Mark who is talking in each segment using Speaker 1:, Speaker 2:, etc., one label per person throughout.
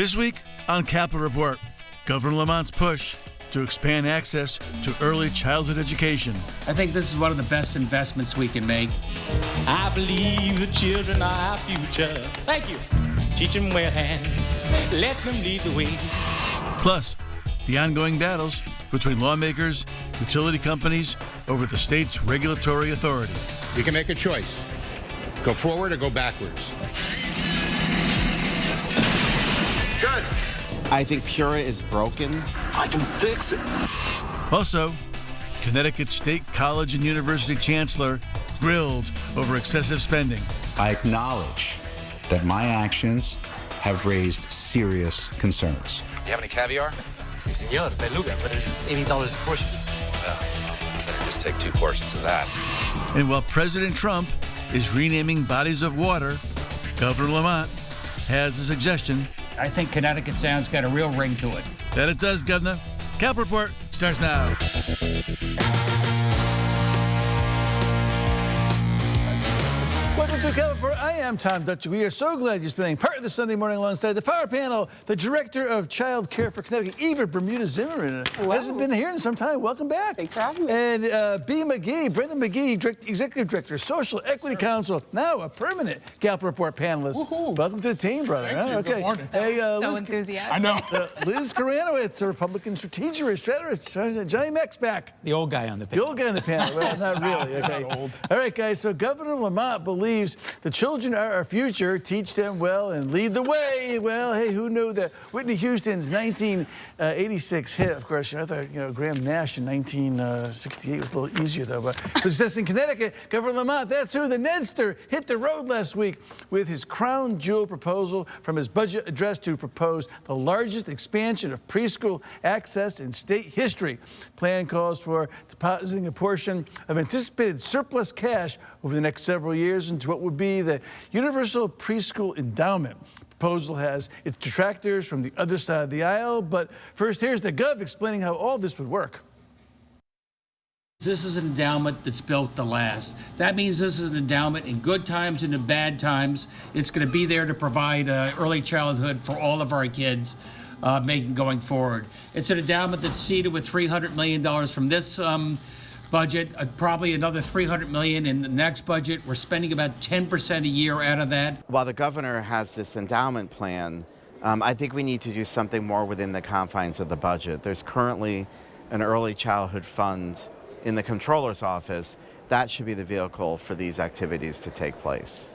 Speaker 1: This week on Capitol Report, Governor Lamont's push to expand access to early childhood education.
Speaker 2: I think this is one of the best investments we can make.
Speaker 3: I believe the children are our future. Thank you. Teach them well and let them lead the way.
Speaker 1: Plus, the ongoing battles between lawmakers, utility companies over the state's regulatory authority.
Speaker 4: You can make a choice. Go forward or go backwards.
Speaker 5: Good.
Speaker 6: I think PURA is broken.
Speaker 5: I can fix it.
Speaker 1: Also, Connecticut State College and University Chancellor grilled over excessive spending.
Speaker 7: I acknowledge that my actions have raised serious concerns.
Speaker 8: You have any caviar?
Speaker 9: Si, senor. Beluga, but it's $80 a portion.
Speaker 8: Well, better just take 2 portions of that.
Speaker 1: And while President Trump is renaming bodies of water, Governor Lamont has a suggestion.
Speaker 2: I think Connecticut Sound's got a real ring to it.
Speaker 1: That it does, Governor. Capitol Report starts now. Welcome to Capitol Report. I am Tom Dutcher. We are so glad you're spending part of the Sunday morning alongside the Power Panel, the Director of Child Care for Connecticut, Eva Bermuda-Zimmerman. Hasn't been here in some time. Welcome back.
Speaker 10: Thanks for having me.
Speaker 1: And B. McGee, Brendan McGee, Executive Director, Social Equity Council, now a permanent Capitol Report panelist. Welcome to the team, brother.
Speaker 10: Thank you.
Speaker 1: Okay.
Speaker 10: Good morning.
Speaker 1: Hey,
Speaker 10: So enthusiastic. I know.
Speaker 1: Liz Koranowitz, a Republican strategist. Johnny Meck's back.
Speaker 11: The old guy on the panel.
Speaker 1: The old guy on the panel. Well, not really. Okay.
Speaker 10: Not old.
Speaker 1: All right, guys. So Governor Lamont believes the children are our future. Teach them well and lead the way. Well, hey, who knew that Whitney Houston's 1986 hit? Of course, I thought Graham Nash in 1968 was a little easier though. But success in Connecticut, Governor Lamont. That's who the Nedster hit the road last week with his crown jewel proposal from his budget address to propose the largest expansion of preschool access in state history. Plan calls for depositing a portion of anticipated surplus cash over the next several years into what would be the Universal Preschool Endowment. The proposal has its detractors from the other side of the aisle, but first here's the Gov explaining how all this would work.
Speaker 2: This is an endowment that's built to last. That means this is an endowment in good times and in bad times. It's going to be there to provide early childhood for all of our kids going forward. It's an endowment that's seeded with $300 million from this budget, probably another $300 million in the next budget. We're spending about 10% a year out of that.
Speaker 6: While the governor has this endowment plan, I think we need to do something more within the confines of the budget. There's currently an early childhood fund in the comptroller's office. That should be the vehicle for these activities to take place.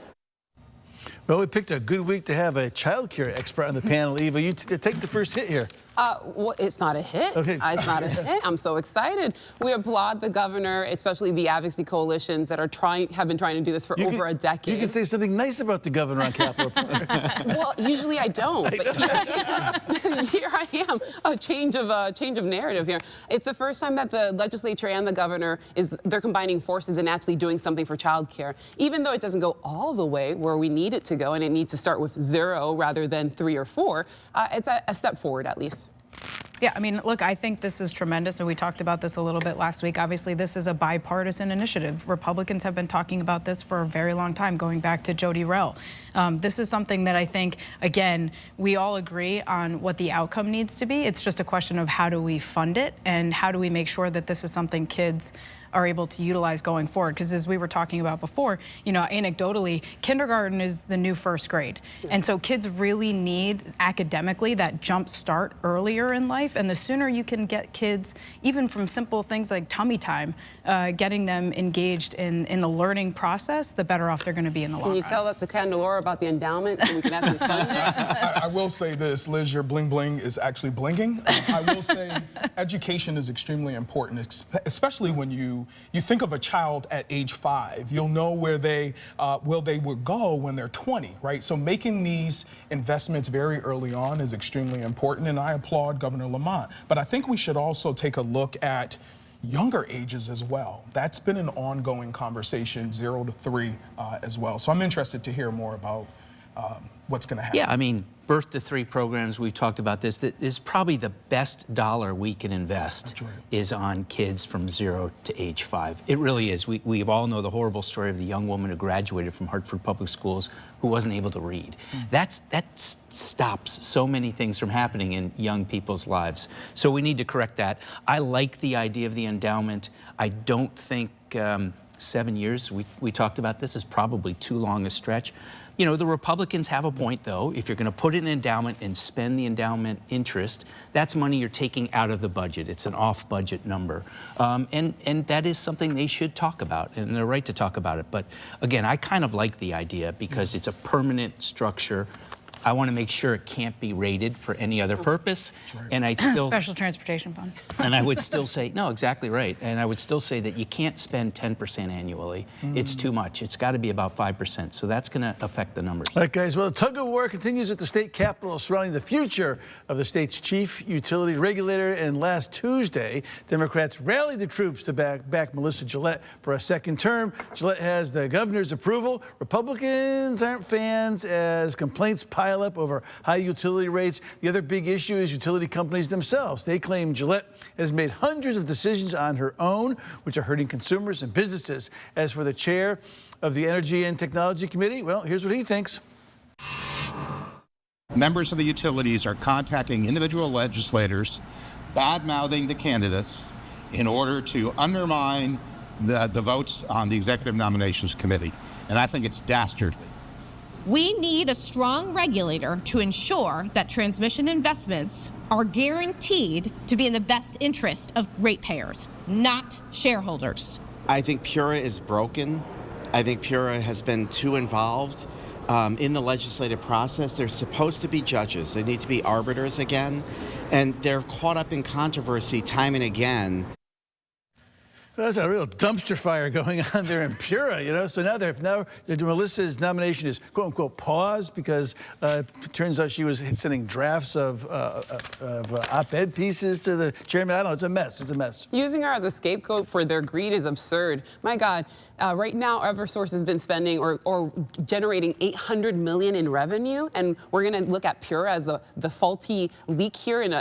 Speaker 1: Well, we picked a good week to have a child care expert on the panel. Eva, you take the first hit here.
Speaker 10: Well, it's not a hit.
Speaker 1: Okay.
Speaker 10: It's not a hit. I'm so excited. We applaud the governor, especially the advocacy coalitions that have been trying to do this for over a decade.
Speaker 1: You can say something nice about the governor on Capitol Report.
Speaker 10: Well, usually I don't, but here I am. A change of narrative here. It's the first time that the legislature and the governor they're combining forces and actually doing something for childcare, even though it doesn't go all the way where we need it to go, and it needs to start with 0 rather than 3 or 4. It's a step forward, at least.
Speaker 12: Yeah, I mean, look, I think this is tremendous, and we talked about this a little bit last week. Obviously, this is a bipartisan initiative. Republicans have been talking about this for a very long time, going back to Jody Rell. This is something that I think, again, we all agree on what the outcome needs to be. It's just a question of how do we fund it, and how do we make sure that this is something kids are able to utilize going forward. Because as we were talking about before, anecdotally, kindergarten is the new first grade. And so kids really need academically that jump start earlier in life. And the sooner you can get kids, even from simple things like tummy time, getting them engaged in the learning process, the better off they're going to be in the long run.
Speaker 10: Can you tell that to Candelora about the endowment so we can actually fund it?
Speaker 13: I will say this, Liz, your bling bling is actually blinging. I will say education is extremely important, especially when you think of a child at age 5. You'll know where they will go when they're 20, right? So making these investments very early on is extremely important, and I applaud Governor Lamont. But I think we should also take a look at younger ages as well. That's been an ongoing conversation, 0 to 3 as well. So I'm interested to hear more about what's going to happen.
Speaker 11: Yeah, I mean, birth to 3 programs, we've talked about this, that is probably the best dollar we can invest is on kids from 0 to age 5. It really is. We all know the horrible story of the young woman who graduated from Hartford Public Schools who wasn't able to read. That stops so many things from happening in young people's lives. So we need to correct that. I like the idea of the endowment. I don't think 7 years, we talked about this, is probably too long a stretch. You know, the Republicans have a point, though. If you're going to put in an endowment and spend the endowment interest, that's money you're taking out of the budget. It's an off-budget number. And that is something they should talk about, and they're right to talk about it. But again, I kind of like the idea because it's a permanent structure. I want to make sure it can't be rated for any other purpose. And I still...
Speaker 12: Special Transportation Fund.
Speaker 11: And I would still say, no, exactly right. And I would still say that you can't spend 10% annually. It's too much. It's got to be about 5%. So that's going to affect the numbers.
Speaker 1: All right, guys. Well, the tug-of-war continues at the state capitol surrounding the future of the state's chief utility regulator. And last Tuesday, Democrats rallied the troops to back Marissa Gillett for a second term. Gillett has the governor's approval. Republicans aren't fans as complaints pile up over high utility rates. The other big issue is utility companies themselves. They claim Gillett has made hundreds of decisions on her own, which are hurting consumers and businesses. As for the chair of the Energy and Technology Committee, well, here's what he thinks.
Speaker 14: Members of the utilities are contacting individual legislators, bad-mouthing the candidates in order to undermine the votes on the Executive Nominations Committee. And I think it's dastardly.
Speaker 15: We need a strong regulator to ensure that transmission investments are guaranteed to be in the best interest of ratepayers, not shareholders.
Speaker 6: I think PURA is broken. I think PURA has been too involved in the legislative process. They're supposed to be judges. They need to be arbiters again. And they're caught up in controversy time and again.
Speaker 1: That's a real dumpster fire going on there in PURA, you know. So now Melissa's nomination is "quote unquote" paused because it turns out she was sending drafts of op-ed pieces to the chairman. I don't know. It's a mess. It's a mess.
Speaker 10: Using her as a scapegoat for their greed is absurd. My God, right now Eversource has been spending or generating $800 million in revenue, and we're going to look at PURA as the faulty leak here in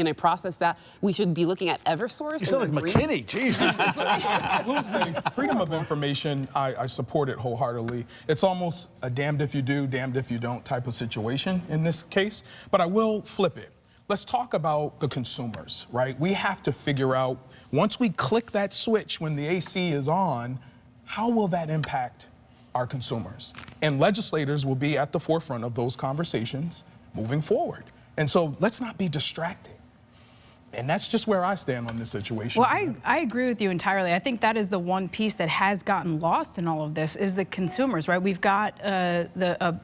Speaker 10: a process that we should be looking at Eversource.
Speaker 1: You sound like McKinney, Jesus.
Speaker 13: I will say, freedom of information, I support it wholeheartedly. It's almost a damned if you do, damned if you don't type of situation in this case. But I will flip it. Let's talk about the consumers, right? We have to figure out, once we click that switch when the AC is on, how will that impact our consumers? And legislators will be at the forefront of those conversations moving forward. And so let's not be distracted. And that's just where I stand on this situation.
Speaker 12: Well, I agree with you entirely. I think that is the one piece that has gotten lost in all of this is the consumers, right? We've got a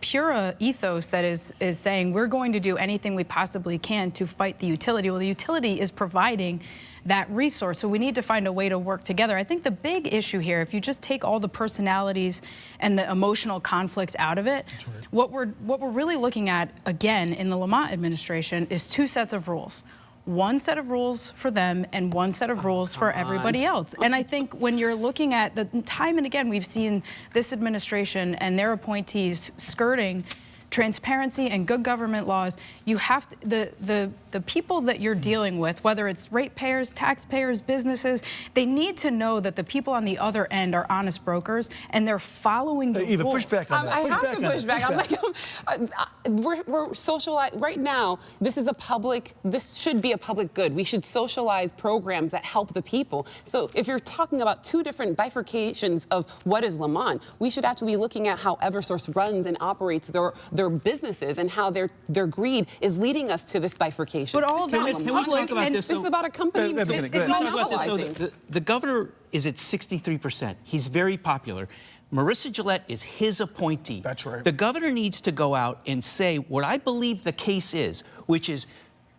Speaker 12: PURA ethos that is saying we're going to do anything we possibly can to fight the utility. Well, the utility is providing that resource, so we need to find a way to work together. I think the big issue here, if you just take all the personalities and the emotional conflicts out of it, what we're really looking at, again, in the Lamont administration is 2 sets of rules. One set of rules for them and one set of rules for everybody else. And I think when you're looking at the time and again, we've seen this administration and their appointees skirting transparency and good government laws. You have to, the people that you're dealing with, whether it's ratepayers, taxpayers, businesses, they need to know that the people on the other end are honest brokers and they're following the
Speaker 1: Eva,
Speaker 12: rules.
Speaker 1: push back on that.
Speaker 10: I have to push back. I'm like, we're socializing right now. This should be a public good. We should socialize programs that help the people. So if you're talking about 2 different bifurcations of what is Lamont, we should actually be looking at how Eversource runs and operates their businesses and how their greed is leading us to this bifurcation.
Speaker 12: But all of that is public.
Speaker 10: This is about a company.
Speaker 11: The governor is at 63%. He's very popular. Marissa Gillett is his appointee.
Speaker 13: That's right.
Speaker 11: The governor needs to go out and say what I believe the case is, which is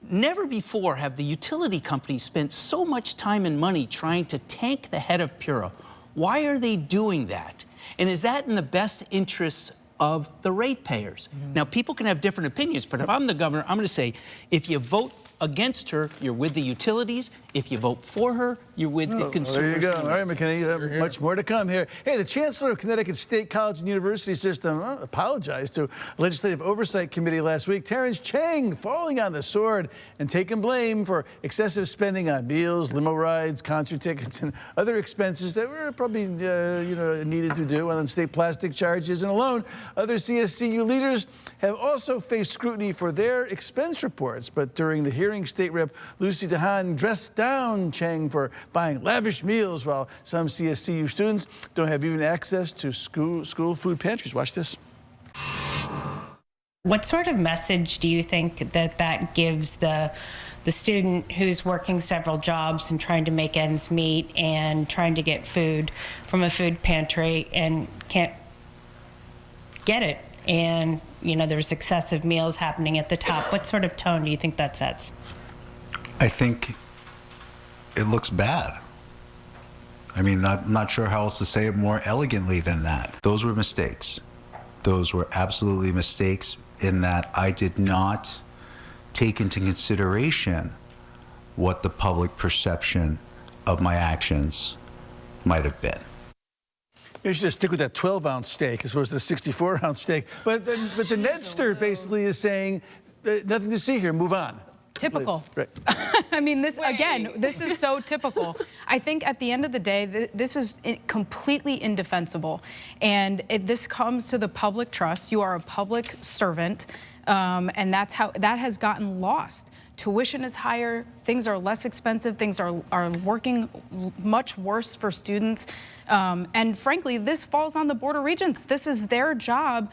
Speaker 11: never before have the utility companies spent so much time and money trying to tank the head of PURA. Why are they doing that? And is that in the best interests of the ratepayers? Now, people can have different opinions, but if I'm the governor, I'm going to say, if you vote against her, you're with the utilities. If you vote for her, you're with the consumers.
Speaker 1: There you go. All right, McKinney, much more to come here. Hey, the chancellor of Connecticut State College and University System apologized to a legislative oversight committee last week. Terrence Chang falling on the sword and taking blame for excessive spending on meals, limo rides, concert tickets, and other expenses that were probably needed to do on state plastic charges. And alone, other CSCU leaders have also faced scrutiny for their expense reports. But during the hearing, State Rep Lucy DeHaan dressed down Chang for buying lavish meals, while some CSCU students don't have even access to school food pantries. Watch this.
Speaker 16: What sort of message do you think that gives the student who's working several jobs and trying to make ends meet and trying to get food from a food pantry and can't get it? And, there's excessive meals happening at the top. What sort of tone do you think that sets?
Speaker 7: I think it looks bad. I mean, not sure how else to say it more elegantly than that. Those were mistakes. Those were absolutely mistakes in that I did not take into consideration what the public perception of my actions might have been.
Speaker 1: You should just stick with that 12-ounce steak as opposed to the 64-ounce steak. But the Nedster basically is saying, nothing to see here, move on.
Speaker 12: Typical.
Speaker 1: Right.
Speaker 12: I mean, this is so typical. I think at the end of the day, this is completely indefensible. And this comes to the public trust. You are a public servant, and that has gotten lost. Tuition is higher, things are less expensive, things are working much worse for students. And frankly, this falls on the Board of Regents. This is their job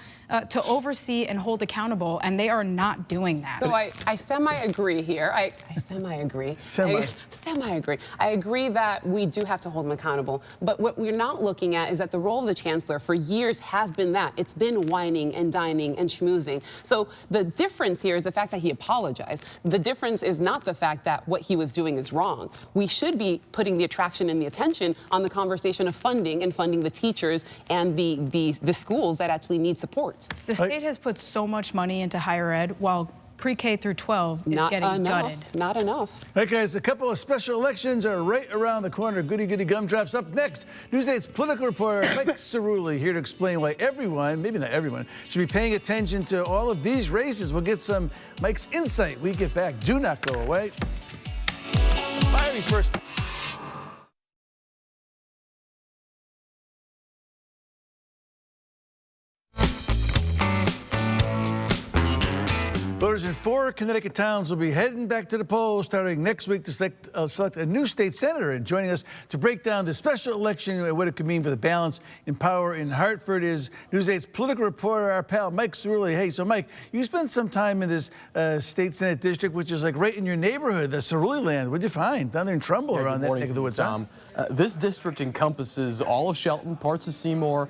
Speaker 12: to oversee and hold accountable, and they are not doing that.
Speaker 10: So I semi-agree here. I semi-agree. Semi-agree. I agree that we do have to hold them accountable. But what we're not looking at is that the role of the chancellor for years has been that. It's been whining and dining and schmoozing. So the difference here is the fact that he apologized. The difference is not the fact that what he was doing is wrong. We should be putting the attraction and the attention on the conversation of funding and funding the teachers and the schools that actually need support.
Speaker 12: The state has put so much money into higher ed while pre-K through 12 is getting gutted.
Speaker 10: Not enough.
Speaker 1: All right, guys, a couple of special elections are right around the corner. Goody gumdrops up next. News 8's political reporter Mike Cerulli here to explain why everyone, maybe not everyone, should be paying attention to all of these races. We'll get some Mike's insight when we get back. Do not go away. Fiery first. Voters in 4 Connecticut towns will be heading back to the polls starting next week to select a new state senator. And joining us to break down the special election and what it could mean for the balance in power in Hartford is News 8's political reporter, our pal Mike Cerulli. Hey, so Mike, you spent some time in this state senate district, which is like right in your neighborhood, the Cerulli land. What'd you find down there in Trumbull around that neck of the woods?
Speaker 17: Tom. This district encompasses all of Shelton, parts of Seymour,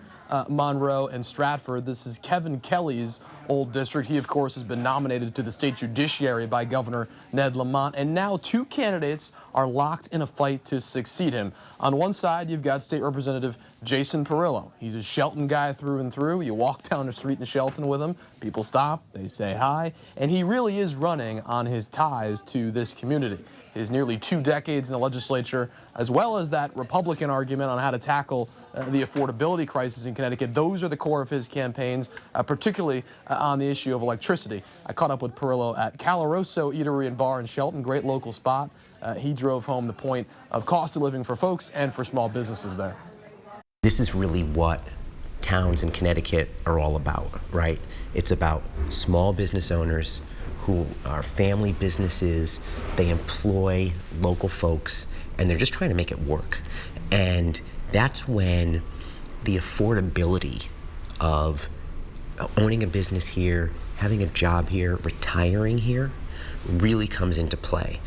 Speaker 17: Monroe, and Stratford. This is Kevin Kelly's old district. He, of course, has been nominated to the state judiciary by Governor Ned Lamont, and now 2 candidates are locked in a fight to succeed him. On one side, you've got State Representative Jason Perillo. He's a Shelton guy through and through. You walk down the street in Shelton with him, people stop, they say hi, and he really is running on his ties to this community. His nearly 2 decades in the legislature, as well as that Republican argument on how to tackle the affordability crisis in Connecticut. Those are the core of his campaigns, particularly on the issue of electricity. I caught up with Perillo at Caloroso Eatery and Bar in Shelton, great local spot. He drove home the point of cost of living for folks and for small businesses there.
Speaker 18: This is really what towns in Connecticut are all about, right? It's about small business owners who are family businesses. They employ local folks, and they're just trying to make it work. And that's when the affordability of owning a business here, having a job here, retiring here, really comes into play.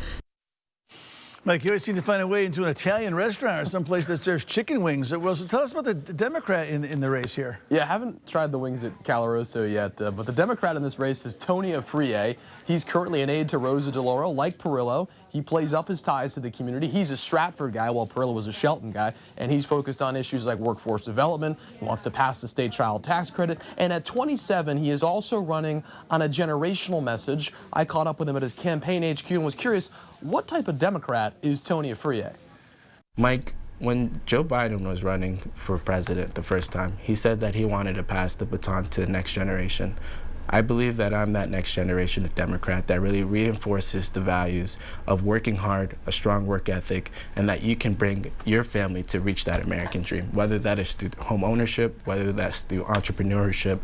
Speaker 1: Mike, you always seem to find a way into an Italian restaurant or someplace that serves chicken wings. Well, so tell us about the Democrat in the race here.
Speaker 17: Yeah, I haven't tried the wings at Caloroso yet, but the Democrat in this race is Tony Afriye. He's currently an aide to Rosa DeLauro, like Perillo. he plays up his ties to the community. He's a Stratford guy, while PURA was a Shelton guy, and he's focused on issues like workforce development. He wants to pass the state child tax credit. And at 27, he is also running on a generational message. I caught up with him at his campaign HQ and was curious, what type of Democrat is Tony Afriye?
Speaker 19: Mike, when Joe Biden was running for president the first time, he said that he wanted to pass the baton to the next generation. I believe that I'm that next generation of Democrat that really reinforces the values of working hard, a strong work ethic, and that you can bring your family to reach that American dream, whether that is through home ownership, whether that's through entrepreneurship.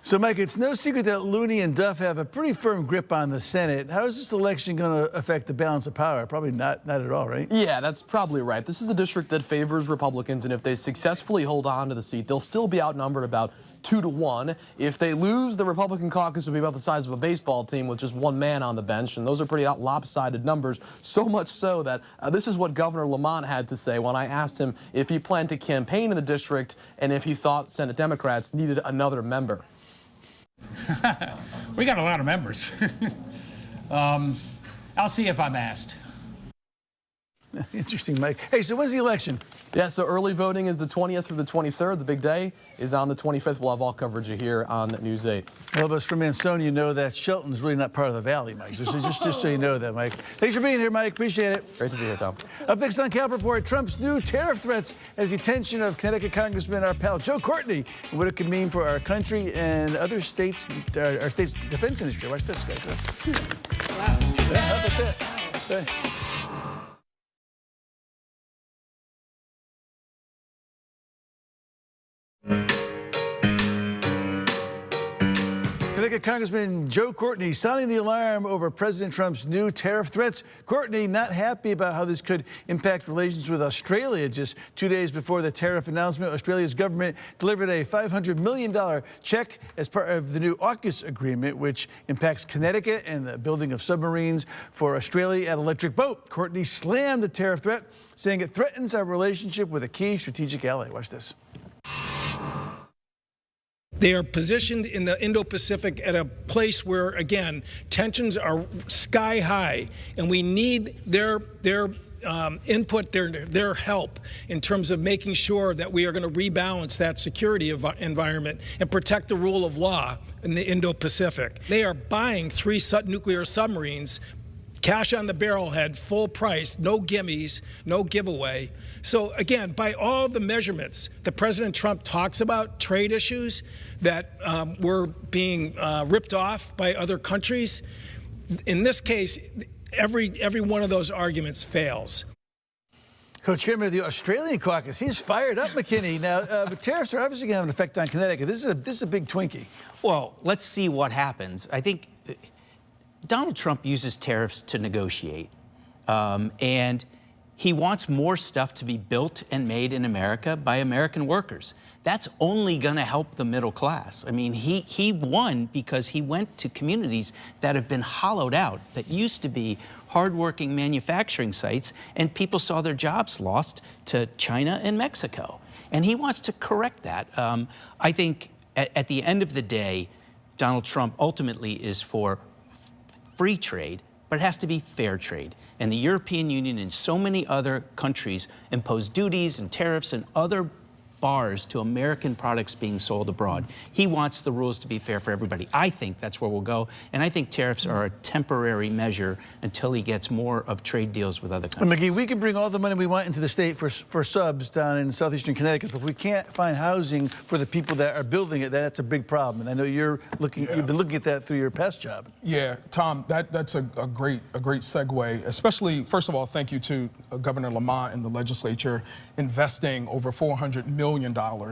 Speaker 1: So, Mike, it's no secret that Looney and Duff have a pretty firm grip on the Senate. How is this election going to affect the balance of power? Probably not at all, right?
Speaker 17: Yeah, that's probably right. This is a district that favors Republicans, and if they successfully hold on to the seat, they'll still be outnumbered about 2-1. If they lose, the Republican caucus will be about the size of a baseball team with just one man on the bench, and those are pretty lopsided numbers, so much so that this is what Governor Lamont had to say when I asked him if he planned to campaign in the district and if he thought Senate Democrats needed another member.
Speaker 2: We got a lot of members. I'll see if I'm asked.
Speaker 1: Interesting, Mike. Hey, so when's the election?
Speaker 17: Yeah, so early voting is the 20th through the 23rd. The big day is on the 25th. We'll have all coverage here on News 8.
Speaker 1: All of us from Ansonia know that Shelton's really not part of the valley, Mike. Just so you know that, Mike. Thanks for being here, Mike. Appreciate it.
Speaker 17: Great to be here, Tom.
Speaker 1: Up next on Cap Report, Trump's new tariff threats as the attention of Connecticut Congressman, our pal Joe Courtney, and what it could mean for our country and other states, our state's defense industry. Watch this, guys. Wow. Yeah, how about that? Okay. Connecticut Congressman Joe Courtney sounding the alarm over President Trump's new tariff threats. Courtney not happy about how this could impact relations with Australia. Just 2 days before the tariff announcement, Australia's government delivered a $500 million check as part of the new AUKUS agreement, which impacts Connecticut and the building of submarines for Australia at Electric Boat. Courtney slammed the tariff threat, saying it threatens our relationship with a key strategic ally. Watch this.
Speaker 20: They are positioned in the Indo-Pacific at a place where, again, tensions are sky high, and we need their input, their help in terms of making sure that we are going to rebalance that security environment and protect the rule of law in the Indo-Pacific. They are buying 3 nuclear submarines, cash on the barrelhead, full price, no gimmies, no giveaway. So again, by all the measurements that President Trump talks about, trade issues that were being ripped off by other countries, in this case, every one of those arguments fails.
Speaker 1: Co-chairman of the Australian caucus, he's fired up, McKinney. Now, the tariffs are obviously going to have an effect on Connecticut. This is a big Twinkie.
Speaker 11: Well, let's see what happens. I think Donald Trump uses tariffs to negotiate, and he wants more stuff to be built and made in America by American workers. That's only going to help the middle class. I mean, he won because he went to communities that have been hollowed out, that used to be hardworking manufacturing sites, and people saw their jobs lost to China and Mexico. And he wants to correct that. I think at the end of the day, Donald Trump ultimately is for free trade, but it has to be fair trade. And the European Union and so many other countries impose duties and tariffs and other bars to American products being sold abroad. He wants the rules to be fair for everybody. I think that's where we'll go. And I think tariffs are a temporary measure until he gets more of trade deals with other countries.
Speaker 1: McGee, we can bring all the money we want into the state for subs down in southeastern Connecticut, but if we can't find housing for the people that are building it, that's a big problem. And I know you've been looking at that through your past job.
Speaker 13: Yeah, Tom, that's a great segue, especially, first of all, thank you to Governor Lamont and the legislature investing over $400 million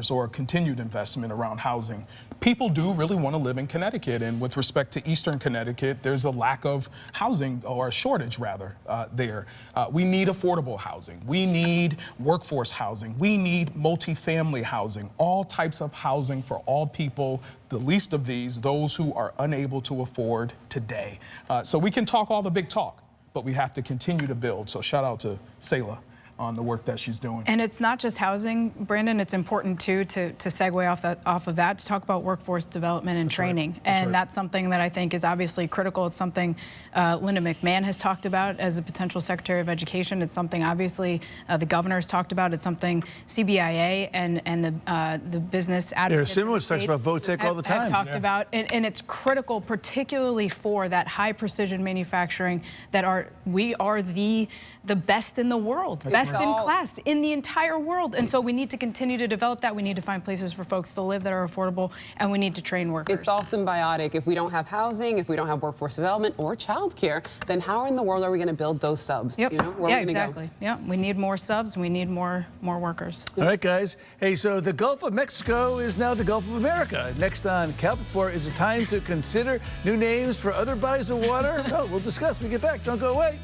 Speaker 13: or continued investment around housing. People do really want to live in Connecticut, and with respect to eastern Connecticut, there's a lack of housing, or a shortage rather, there. We need affordable housing. We need workforce housing. We need multifamily housing, all types of housing for all people, the least of these, those who are unable to afford today. So we can talk all the big talk, but we have to continue to build. So shout out to Selah. on the work that she's doing.
Speaker 12: And it's not just housing, Brandon. It's important too to segue off of that to talk about workforce development and training. That's something that I think is obviously critical. It's something Linda McMahon has talked about as a potential Secretary of Education. It's something obviously the governor has talked about. It's something CBIA and the business advocates
Speaker 1: talks about VOTEC all the time.
Speaker 12: Have talked about, and it's critical, particularly for that high precision manufacturing that we are the best in the world, best in class in the entire world. And so we need to continue to develop that. We need to find places for folks to live that are affordable, and we need to train workers.
Speaker 10: It's all symbiotic. If we don't have housing, if we don't have workforce development or childcare, then how in the world are we going to build those subs?
Speaker 12: Yep.
Speaker 10: You know, where
Speaker 12: yeah,
Speaker 10: are we gonna
Speaker 12: exactly. Yeah, we need more subs. We need more workers.
Speaker 1: All right, guys. Hey, so the Gulf of Mexico is now the Gulf of America. Next on Calpaport, is it time to consider new names for other bodies of water? No, we'll discuss when we get back. Don't go away.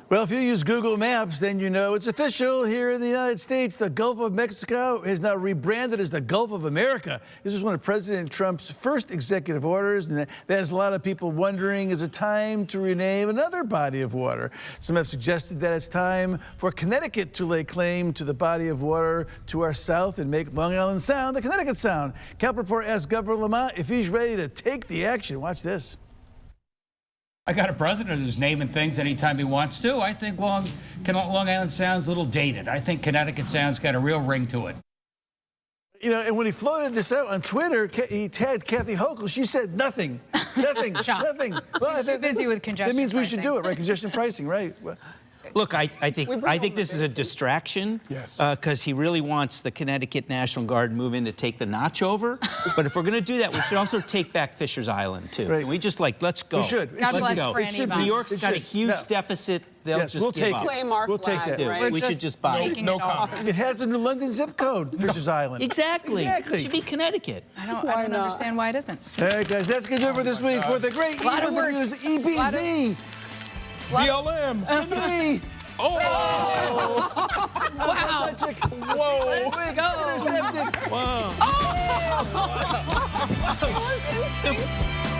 Speaker 1: Well, if you use Google Maps, then you know it's official here in the United States. The Gulf of Mexico is now rebranded as the Gulf of America. This was one of President Trump's first executive orders, and that has a lot of people wondering, is it time to rename another body of water? Some have suggested that it's time for Connecticut to lay claim to the body of water to our south and make Long Island Sound the Connecticut Sound. Calpaport asked Governor Lamont if he's ready to take the action. Watch this.
Speaker 2: I got a president who's naming things anytime he wants to. I think Long Island Sound's a little dated. I think Connecticut Sound's got a real ring to it.
Speaker 1: You know, and when he floated this out on Twitter, he tagged Kathy Hochul. She said nothing, nothing, nothing. Well, I think
Speaker 12: busy with congestion.
Speaker 1: That means
Speaker 12: pricing.
Speaker 1: we should do it, right? Congestion pricing, right? Well,
Speaker 11: Look, I think this is a distraction.
Speaker 13: Yes.
Speaker 11: Because he really wants the Connecticut National Guard move in to take the notch over. But if we're going to do that, we should also take back Fisher's Island too.
Speaker 1: Right.
Speaker 11: Can we just let's go.
Speaker 1: We should.
Speaker 12: God
Speaker 11: Let's
Speaker 12: bless
Speaker 11: go.
Speaker 12: Franny.
Speaker 11: New York's got a huge deficit. They'll
Speaker 1: Yes,
Speaker 11: just
Speaker 1: we'll
Speaker 11: give
Speaker 1: take
Speaker 11: up.
Speaker 1: it.
Speaker 10: Claim our
Speaker 1: We'll take
Speaker 10: flag,
Speaker 1: that.
Speaker 10: right?
Speaker 11: We should just buy it.
Speaker 13: No comment.
Speaker 1: It has a new London zip code, Fisher's Island.
Speaker 11: Exactly.
Speaker 1: Exactly.
Speaker 11: It should be Connecticut.
Speaker 12: I don't understand why it isn't.
Speaker 1: All right, guys, that's going to do it for this week. For the great
Speaker 12: Lot of work.
Speaker 1: news, EBZ.
Speaker 13: BLM.
Speaker 1: Oh!
Speaker 12: Wow.
Speaker 1: Whoa!
Speaker 12: Let's go.
Speaker 1: Intercepted.
Speaker 11: Wow.
Speaker 12: Oh!